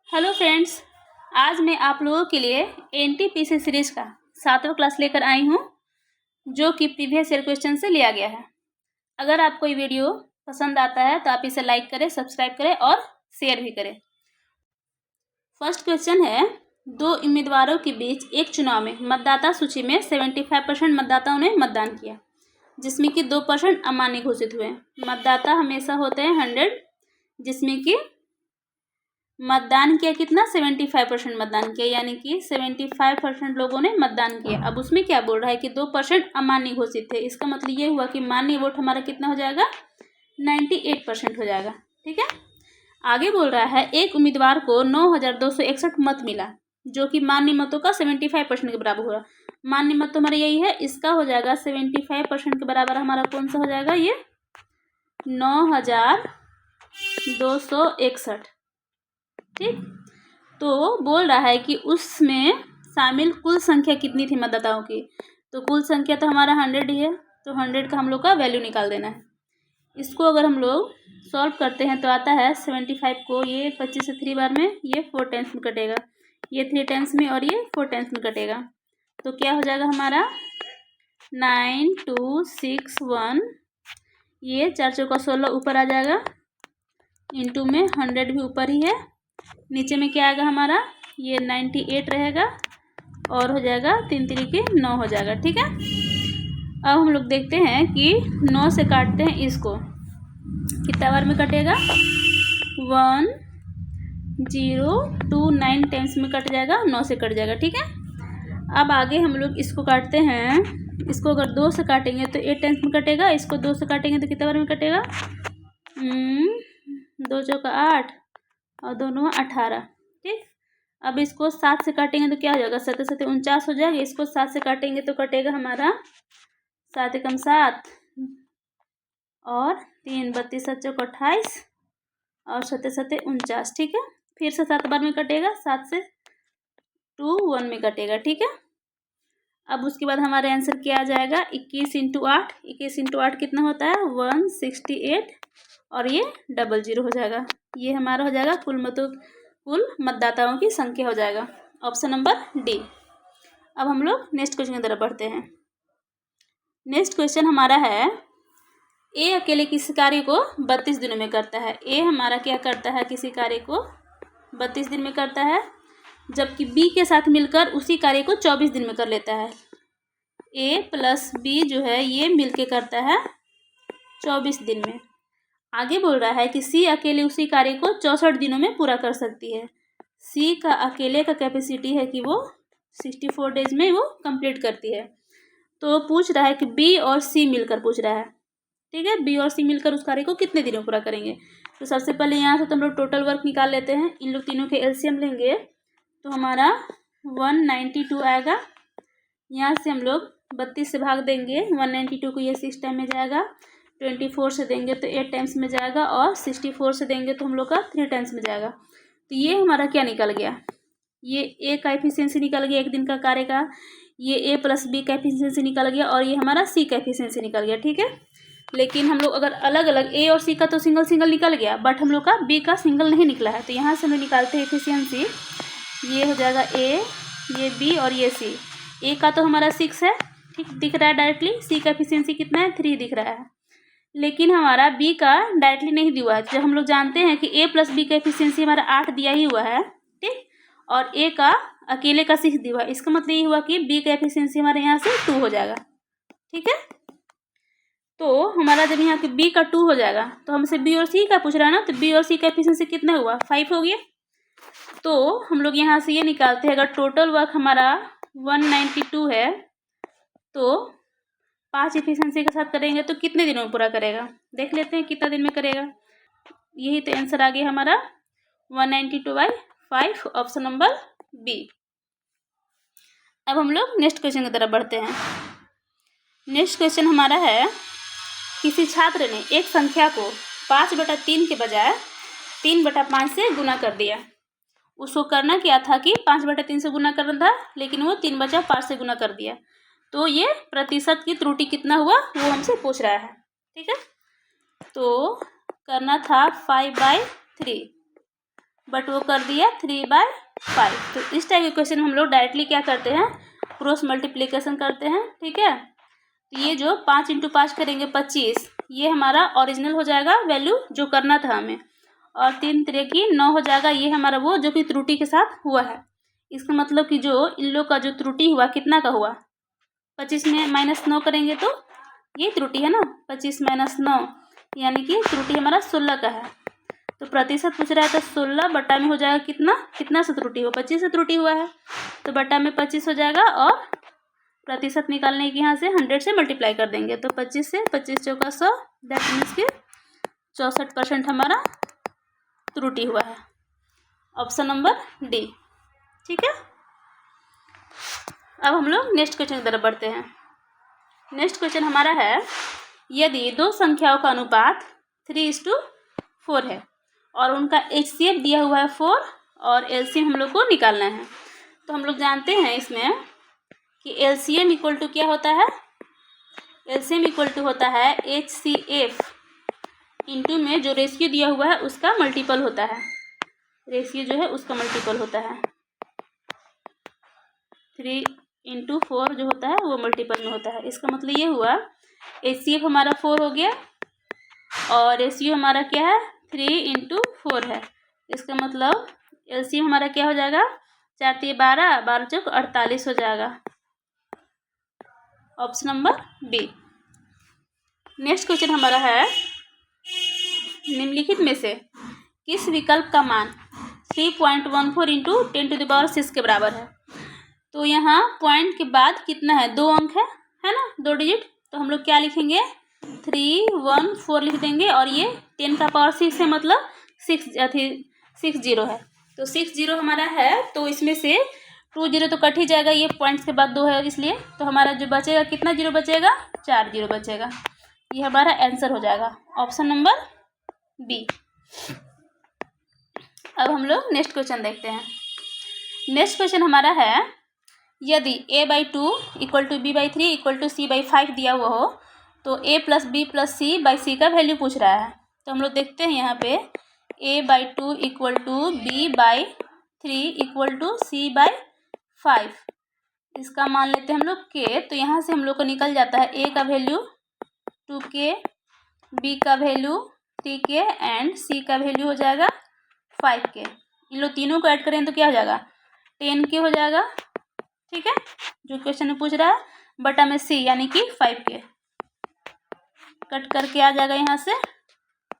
Hello friends, आज मैं आप लोगों के लिए एनटीपीसी सीरीज का 7वां क्लास लेकर आई हूँ, जो कि प्रीवियस ईयर क्वेश्चन से लिया गया है। अगर आपको ये वीडियो पसंद आता है तो आप इसे लाइक करें, सब्सक्राइब करें और शेयर भी करें। फर्स्ट क्वेश्चन है, दो उम्मीदवारों के बीच एक चुनाव में मतदाता सूची में 75% मतदाताओं ने मतदान किया, जिसमें कि 2% अमान्य घोषित हुए। मतदाता हमेशा होते हैं 100, जिसमें कि मतदान किया कितना 75% मतदान किया, यानी कि 75% लोगों ने मतदान किया। अब उसमें क्या बोल रहा है कि 2% अमान्य घोषित थे। इसका मतलब ये हुआ कि मान्य वोट हमारा कितना हो जाएगा, 98% हो जाएगा। ठीक है, आगे बोल रहा है एक उम्मीदवार को 9261 मत मिला, जो कि मान्य मतों का 75% के बराबर हुआ। मान्य मत तो हमारा यही है, इसका हो जाएगा 75% के बराबर हमारा कौन सा हो जाएगा, ये 9261। ठीक, तो बोल रहा है कि उसमें शामिल कुल संख्या कितनी थी मतदाताओं की। तो कुल संख्या तो हमारा 100 ही है, तो 100 का हम लोग का वैल्यू निकाल देना है। इसको अगर हम लोग सॉल्व करते हैं तो आता है 75 को ये 25 से 3 बार में ये 4 टाइम्स में कटेगा, ये 3 टाइम्स में और ये 4 टाइम्स में कटेगा। तो क्या हो जाएगा हमारा 9261, ये 4 चौका 16 ऊपर आ जाएगा, इंटू में 100 भी ऊपर ही है, नीचे में क्या आएगा हमारा, ये 98 रहेगा और हो जाएगा 3 3 9 हो जाएगा। ठीक है, अब हम लोग देखते हैं कि 9 से काटते हैं इसको, कितना बार में कटेगा, 1029 टाइम्स में कट जाएगा, 9 से कट जाएगा। ठीक है, अब आगे हम लोग इसको काटते हैं, इसको अगर 2 से काटेंगे तो 8 टाइम्स में कटेगा, इसको 2 से काटेंगे तो कितना बार में कटेगा, 2 चौका 8 और दोनों 18। ठीक, अब इसको 7 से काटेंगे तो क्या हो जाएगा, 7 7 49 हो जाएगा। इसको 7 से काटेंगे तो कटेगा हमारा 7 एकम 7 और 3 32 7 चौक 28 और 7 7 49। ठीक है, फिर से 7 बार में कटेगा, 7 से 2 1 में कटेगा। ठीक है, अब उसके बाद हमारे आंसर क्या आ जाएगा, 21 × 8। 21 × 8 कितना होता है, 168 और ये 00 हो जाएगा। ये हमारा हो जाएगा कुल मतदाताओं की संख्या हो जाएगा, ऑप्शन नंबर डी। अब हम लोग नेक्स्ट क्वेश्चन की तरफ बढ़ते हैं। नेक्स्ट क्वेश्चन हमारा है, ए अकेले किसी कार्य को 32 दिनों में करता है। ए हमारा क्या करता है, किसी कार्य को 32 दिन में करता है, जबकि बी के साथ मिलकर उसी कार्य को 24 दिन में कर लेता है। ए प्लस बी जो है ये मिलके करता है 24 दिन में। आगे बोल रहा है कि सी अकेले उसी कार्य को 64 दिनों में पूरा कर सकती है। सी का अकेले का कैपेसिटी है कि वो 64 डेज में वो कंप्लीट करती है। तो पूछ रहा है कि बी और सी मिलकर पूछ रहा है। ठीक है, बी और सी मिलकर उस कार्य को कितने दिनों में पूरा करेंगे। तो सबसे पहले यहाँ से तो हम लोग टोटल वर्क निकाल लेते हैं। इन लोग तीनों के एलसीएम लेंगे तो हमारा 192 आएगा। यहाँ से हम लोग 32 से भाग देंगे, 192 को ये 6 टाइम में जाएगा, 24 से देंगे तो 8 टाइम्स में जाएगा और 64 से देंगे तो हम लोग का 3 टाइम्स में जाएगा। तो ये हमारा क्या निकल गया, ये ए का एफिशिएंसी निकल गया एक दिन का कार्य का, ये ए प्लस बी का एफिशिएंसी निकल गया और ये हमारा सी का एफिशिएंसी निकल गया। ठीक है, लेकिन हम लोग अगर अलग अलग ए और सी का तो सिंगल सिंगल निकल गया, बट हम लोग का बी का सिंगल नहीं निकला है। तो यहाँ से हम लोग निकालते हैं एफिशिएंसी, ये हो जाएगा ए, ये बी और ये सी। ए का तो हमारा 6 है, ठीक दिख रहा है डायरेक्टली। सी का एफिशिएंसी कितना है, 3 दिख रहा है, लेकिन हमारा बी का डायरेक्टली नहीं दिया हुआ है। जब हम लोग जानते हैं कि ए प्लस बी का एफिशिएंसी हमारा 8 दिया ही हुआ है, ठीक, और ए का अकेले का 6 दिया हुआ है। इसका मतलब ये हुआ कि बी का एफिशिएंसी हमारे यहाँ से 2 हो जाएगा। ठीक है, तो हमारा जब यहाँ के बी का 2 हो जाएगा तो हमसे बी और सी का पूछ रहा है ना, तो बी और सी का एफिशिएंसी कितना हुआ, 5 हो गया। तो हम लोग यहाँ से ये निकालते हैं, अगर टोटल वर्क हमारा 192 है तो 5 एफिशिएंसी के साथ करेंगे तो कितने दिनों में पूरा करेगा, देख लेते हैं कितना दिन में करेगा। यही तो आंसर आ गया हमारा 192/5, ऑप्शन नंबर बी। अब हम लोग नेक्स्ट क्वेश्चन की तरफ बढ़ते हैं। नेक्स्ट क्वेश्चन हमारा है, किसी छात्र ने एक संख्या को 5/3 के बजाय 3/5 से गुना कर दिया। उसको करना क्या था कि 5/3 से गुना करना था, लेकिन वो 3/5 से गुना कर दिया। तो ये प्रतिशत की त्रुटि कितना हुआ वो हमसे पूछ रहा है। ठीक है, तो करना था 5/3, बट वो कर दिया 3/5। तो इस टाइप के क्वेश्चन हम लोग डायरेक्टली क्या करते हैं, क्रॉस मल्टीप्लिकेशन करते हैं। ठीक है, तो ये जो 5 × 5 करेंगे 25, ये हमारा ओरिजिनल हो जाएगा वैल्यू जो करना था हमें, और 3 × 3 = 9 हो जाएगा। ये हमारा वो जो कि त्रुटि के साथ हुआ है। इसका मतलब कि जो इन लोग का जो त्रुटि हुआ कितना का हुआ, 25 में -9 करेंगे तो ये त्रुटि है ना, 25 - 9 यानी कि त्रुटि हमारा 16 का है। तो प्रतिशत पूछ रहा है तो 16 बटा में हो जाएगा कितना से त्रुटि हुआ, 25 से त्रुटि हुआ है, तो बटा में 25 हो जाएगा, और प्रतिशत निकालने के यहाँ से 100 से मल्टीप्लाई कर देंगे, तो 25 से 25 चौका 100, दैट मीन्स कि 64% हमारा त्रुटि हुआ है। Option number D. ठीक है, अब हम लोग नेक्स्ट क्वेश्चन की तरफ बढ़ते हैं। नेक्स्ट क्वेश्चन हमारा है, यदि दो संख्याओं का अनुपात 3:4 है और उनका HCF दिया हुआ है 4 और LCM हम लोग को निकालना है। तो हम लोग जानते हैं इसमें कि LCM इक्वल टू क्या होता है, LCM इक्वल टू होता है HCF इंटू में जो रेशियो दिया हुआ है उसका मल्टीपल होता है, रेशियो जो है उसका मल्टीपल होता है। 3 × 4 जो होता है वो मल्टीपल में होता है। इसका मतलब ये हुआ HCF हमारा 4 हो गया और रेशियो हमारा क्या है 3 × 4 है। इसका मतलब LCM हमारा क्या हो जाएगा, 4 × 3 = 12, 12 चौक 48 हो जाएगा। Option number B. Next question हमारा है, निम्नलिखित में से किस विकल्प का मान 3.14 × 10⁻⁶ के बराबर है। तो यहाँ पॉइंट के बाद कितना है, 2 अंक है ना, 2 डिजिट। तो हम लोग क्या लिखेंगे, 314 लिख देंगे, और ये 10⁻⁶ है मतलब 60 है। तो 60 हमारा है, तो इसमें से 20 तो कट ही जाएगा, ये पॉइंट्स के बाद 2 है इसलिए। तो हमारा जो बचेगा कितना जीरो बचेगा, 4 0 बचेगा। ये हमारा आंसर हो जाएगा, ऑप्शन नंबर बी। अब हम लोग नेक्स्ट क्वेश्चन देखते हैं। नेक्स्ट क्वेश्चन हमारा है, यदि a/2 = b/3 = c/5 दिया हुआ हो तो a + b + c/c का वैल्यू पूछ रहा है। तो हम लोग देखते हैं यहाँ पे a/2 = b/3 = c/5, इसका मान लेते हैं हम लोग k। तो यहाँ से हम लोग को निकल जाता है a का वैल्यू 2k, b का वैल्यू 3k एंड c का वैल्यू हो जाएगा 5k। इन लोग तीनों को ऐड करें तो क्या हो जाएगा, 10k हो जाएगा। ठीक है, जो क्वेश्चन में पूछ रहा है, बटा में c यानी कि 5k, कट करके आ जाएगा यहाँ से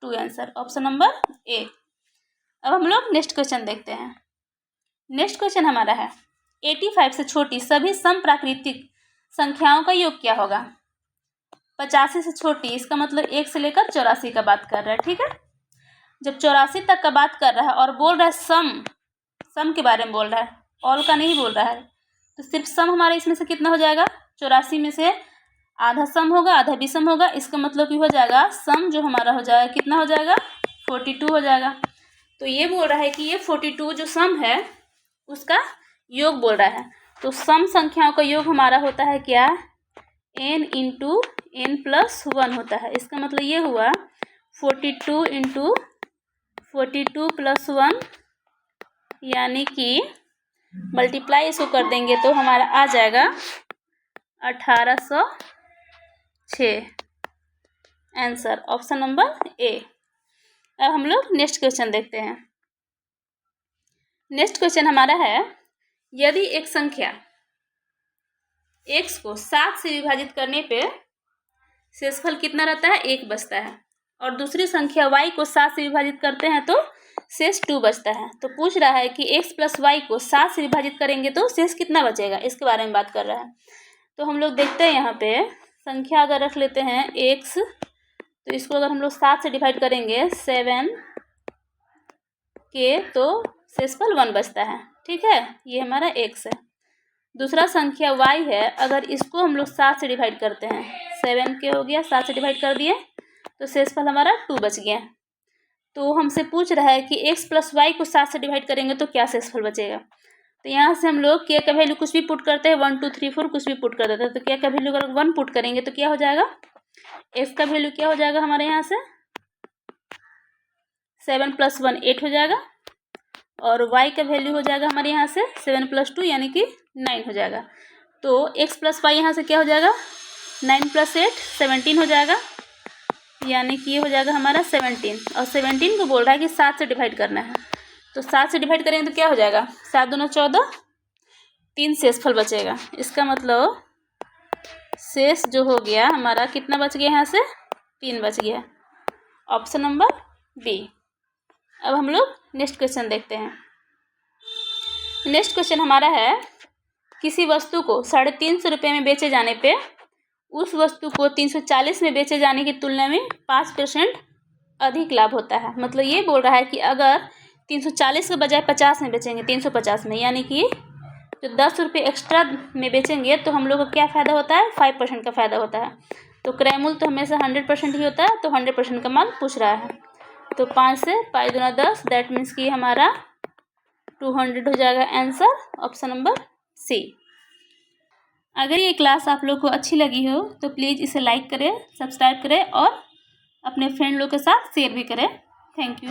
2 आंसर, ऑप्शन नंबर ए। अब हम लोग नेक्स्ट क्वेश्चन देखते हैं। नेक्स्ट क्वेश्चन हमारा है, 85 से छोटी सभी समप्राकृतिक संख्याओं का योग क्या होगा। 85 से छोटी, इसका मतलब 1 से लेकर 84 का बात कर रहा है। ठीक है, जब 84 तक का बात कर रहा है और बोल रहा है सम के बारे में बोल रहा है, ऑल का नहीं बोल रहा है, तो सिर्फ सम हमारा इसमें से कितना हो जाएगा, 84 में से आधा सम होगा आधा विषम होगा। इसका मतलब कि हो जाएगा सम जो हमारा हो जाएगा कितना हो जाएगा, 42 हो जाएगा। तो ये बोल रहा है कि ये 42 जो सम है उसका योग बोल रहा है। तो सम संख्याओं का योग हमारा होता है क्या, n × n + 1 होता है। इसका मतलब ये हुआ 42 × 42 + 1 यानी कि मल्टीप्लाई इसको कर देंगे तो हमारा आ जाएगा 1806, आंसर ऑप्शन नंबर ए। अब हम लोग नेक्स्ट क्वेश्चन देखते हैं। नेक्स्ट क्वेश्चन हमारा है, यदि एक संख्या x को 7 से विभाजित करने पे शेषफल कितना रहता है, 1 बचता है, और दूसरी संख्या y को 7 से विभाजित करते हैं तो शेष 2 बचता है। तो पूछ रहा है कि x + y को 7 से विभाजित करेंगे तो शेष कितना बचेगा, इसके बारे में बात कर रहा है। तो हम लोग देखते हैं यहाँ पे संख्या अगर रख लेते हैं x, तो इसको अगर हम लोग 7 से डिवाइड करेंगे 7 के, तो शेषफल 1 बचता है। ठीक है, ये हमारा x है। दूसरा संख्या y है, अगर इसको हम लोग 7 से डिवाइड करते हैं, 7k हो गया, 7 से डिवाइड कर दिए तो शेषफल हमारा 2 बच गया। तो हमसे पूछ रहा है कि x + y को 7 से डिवाइड करेंगे तो क्या शेषफल बचेगा। तो यहाँ से हम लोग k का वैल्यू कुछ भी पुट करते हैं, 1 2 3 4 कुछ भी पुट कर देते हैं। तो k का वैल्यू अगर 1 पुट करेंगे तो क्या हो जाएगा, x का वैल्यू क्या हो जाएगा हमारे यहाँ से 7 + 1 8 हो जाएगा, और y का वैल्यू हो जाएगा हमारे यहाँ से 7 + 2 यानी कि 9 हो जाएगा। तो x + y यहाँ से क्या हो जाएगा, 9 + 8 17 हो जाएगा, यानी कि ये हो जाएगा हमारा 17। और 17 को बोल रहा है कि 7 से डिवाइड करना है, तो 7 से डिवाइड करेंगे तो क्या हो जाएगा, 7 दूना 14, 3 शेषफल बचेगा। इसका मतलब शेष जो हो गया हमारा कितना बच गया यहाँ से, 3 बच गया। Option number B. अब हम लोग नेक्स्ट क्वेश्चन देखते हैं। नेक्स्ट क्वेश्चन हमारा है, किसी वस्तु को 350 रुपये में बेचे जाने पे उस वस्तु को 340 में बेचे जाने की तुलना में 5% अधिक लाभ होता है। मतलब ये बोल रहा है कि अगर 340 के बजाय 50 में बेचेंगे, 350 में, यानी कि तो 10 रुपये एक्स्ट्रा में बेचेंगे तो हम लोग को क्या फ़ायदा होता है, 5% का फ़ायदा होता है। तो क्रय मूल्य तो हमेशा 100% ही होता है, तो 100% का माल पूछ रहा है। तो 5 से पाई दूना 10, दैट मीन्स कि हमारा 200 हो जाएगा आंसर, ऑप्शन नंबर सी। अगर ये क्लास आप लोग को अच्छी लगी हो तो प्लीज़ इसे लाइक करें, सब्सक्राइब करें और अपने फ्रेंड लोग के साथ शेयर भी करें। Thank you.